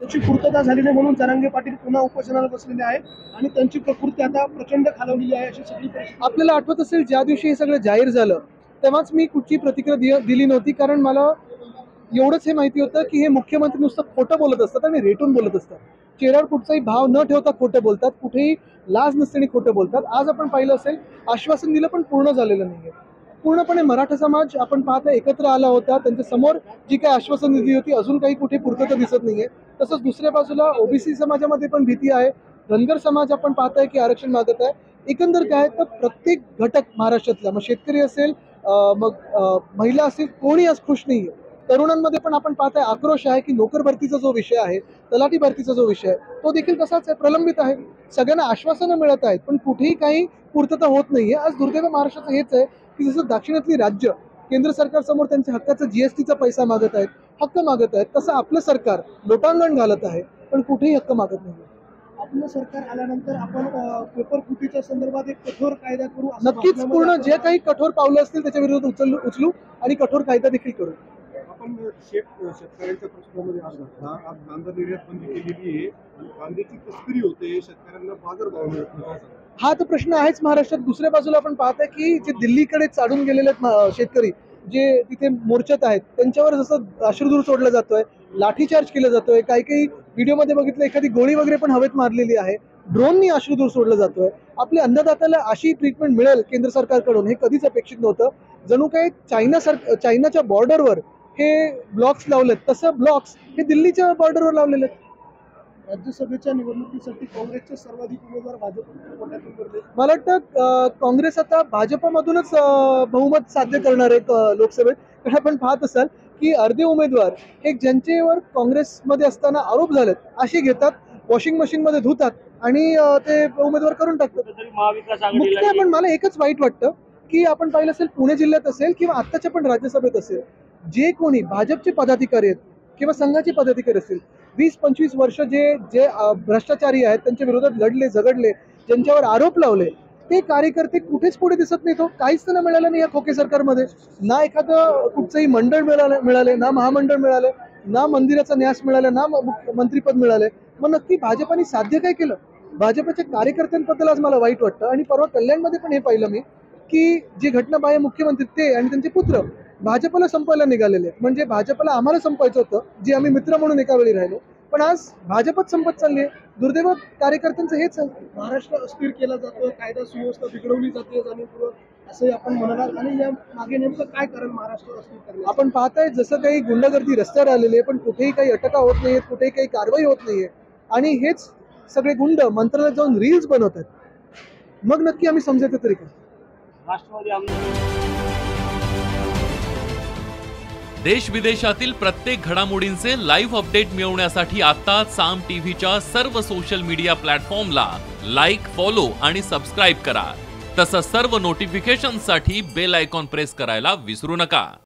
त्याची पूर्तता झाली नाही म्हणून जरांगे पाटील पुन्हा उपोषणाला बसलेले आहेत आणि त्यांची प्रकृती आता प्रचंड खालावलेली आहे अशी सगळी परिस्थिती। आपल्याला आठवत असेल ज्या दिवशी हे सगळं जाहीर झालं तेव्हाच मी कुठची प्रतिक्रिया दिली नव्हती, कारण मला एवढंच हे माहिती होतं की हे मुख्यमंत्री नुसतं खोटं बोलत असतात आणि रेटून बोलत असतात, चेहऱ्यावर कुठचाही भाव न ठेवता खोटं बोलतात, कुठेही लाज नसताना खोटं बोलतात। आज आपण पाहिलं असेल आश्वासन दिलं पण पूर्ण झालेलं नाहीये। पूर्णपणे मराठा समाज आपण पाहता एकत्र आला होता, त्यांच्या समोर जी काही आश्वासन दिली होती अजून काही कुठे पूर्तता दिसत नाहीये। तसंच दुसऱ्या बाजूला ओबीसी समाजामध्ये पण भीती आहे, धनगर समाज आपण पाहताय की आरक्षण मागत आहे। एकंदर काय तर प्रत्येक घटक महाराष्ट्रातला, मग शेतकरी असेल मग महिला असेल, कोणी आज खुश नाहीये। तरुणांमध्ये पण आपण पाहताय आक्रोश आहे की नोकर भरतीचा जो विषय आहे, तलाठी भरतीचा जो विषय आहे तो देखील तसाच आहे, प्रलंबित आहे। सगळ्यांना आश्वासनं मिळत आहेत पण कुठेही काही पूर्तता होत नाहीये। आज दुर्दैव महाराष्ट्राचं हेच आहे की जसं दाक्षिणातली राज्य केंद्र सरकार समोर त्यांच्या हक्काचा जीएसटीचा पैसा मागत आहेत, हक्क मागत आहेत, तसं आपलं सरकार लोटांगण घालत आहे पण कुठेही हक्क मागत नाही। आपलं सरकार आल्यानंतर आपण पेपर फुटीच्या संदर्भात एक कठोर कायदा करू, नक्कीच पूर्ण जे काही कठोर पावलं असतील त्याच्या विरोधात उचलू आणि कठोर कायदा देखील करू। आपण शेतकऱ्यांच्या प्रश्नामध्ये आज घटना, आज कांदा निर्यात बंदी केलेली आहे आणि कांद्याची तस्करी होते, शेतकऱ्यांना बाजारभाव मिळत नाही। हा तर प्रश्न आहेच महाराष्ट्रात। दुसऱ्या बाजूला आपण पाहताय की जे दिल्लीकडे चाडून गेलेले शेतकरी जे तिथे मोर्चात आहेत त्यांच्यावर जसं अश्रुधूर सोडला जातोय, लाठीचार्ज केला जातोय, काही व्हिडिओमध्ये बघितलं एखादी गोळी वगैरे पण हवेत मारलेली आहे, ड्रोननी अश्रुधूर सोडला जातोय। आपल्या अन्नदात्याला अशी ट्रीटमेंट मिळेल केंद्र सरकारकडून हे कधीच अपेक्षित नव्हतं। जणू काही चायनाच्या बॉर्डरवर हे ब्लॉक्स लावलेत, तसं ब्लॉक्स हे दिल्लीच्या बॉर्डरवर लावलेले आहेत। राज्यसभेच्या निवडणुकीसाठी काँग्रेसचे सर्वाधिक उमेदवार भाजपच्या कोट्यातून उरले। मला वाटतं काँग्रेस आता भाजपमधूनच बहुमत साध्य करणार आहे लोकसभेत। कारण आपण पाहत असाल की अर्धे उमेदवार हे ज्यांच्यावर काँग्रेसमध्ये असताना आरोप झालेत असे घेतात, वॉशिंग मशीनमध्ये धुतात आणि ते उमेदवार करून टाकतात। पण मला एकच वाईट वाटतं की आपण पाहिलं असेल पुणे जिल्ह्यात असेल किंवा आत्ताच्या पण राज्यसभेत असेल, जे कोणी भाजपचे पदाधिकारी आहेत किंवा संघाचे पदाधिकारी असतील 20-25 वर्ष जे भ्रष्टाचारी आहेत त्यांच्या विरोधात लढले झगडले, ज्यांच्यावर आरोप लावले, ते कार्यकर्ते कुठेच पुढे दिसत नाही। तो काहीच त्यांना मिळालं नाही या खोके सरकारमध्ये। ना एखादं कुठचंही मंडळ मिळाले, ना महामंडळ मिळाले, ना मंदिराचा न्यास मिळाला, ना मंत्रीपद मिळाले। मग नक्की भाजपाने साध्य काय केलं? भाजपच्या कार्यकर्त्यांबद्दल आज मला वाईट वाटतं। आणि परवा कल्याणमध्ये पण हे पाहिलं मी की जे घटनाबाह्य मुख्यमंत्री ते आणि त्यांचे पुत्र भाजपला संपवायला निघालेले आहेत। म्हणजे भाजपला आम्हाला संपवायचं होतं, जे आम्ही मित्र म्हणून एका वेळी राहिलो, पण आज भाजपच संपत चालली आहे। दुर्दैव कार्यकर्त्यांचं हेच आहे। महाराष्ट्र अस्थिर केला जातो, कायदा सुव्यवस्था बिघडवली जाते जाणीवपूर्वक, असंही आपण म्हणालात। आणि या मागे नेमकं काय कारण महाराष्ट्र अस्थिर करण्याचं? आपण पाहताय जसं काही गुंडागर्दी रस्त्यावर आलेली आहे पण कुठेही काही अटका होत नाहीये, कुठेही काही कारवाई होत नाहीये आणि हेच सगळे गुंड मंत्रालयात जाऊन रील्स बनवतात। मग नक्की आम्ही समजायचं तरी काय? देश विदेशातील प्रत्येक घडामोडींचे लाईव्ह अपडेट मिळवण्यासाठी आता साम टीव्हीच्या सर्व सोशल मीडिया प्लॅटफॉर्मला लाईक, फॉलो आणि सबस्क्राईब करा। तसंच सर्व नोटिफिकेशनसाठी बेल आयकॉन प्रेस करायला विसरू नका।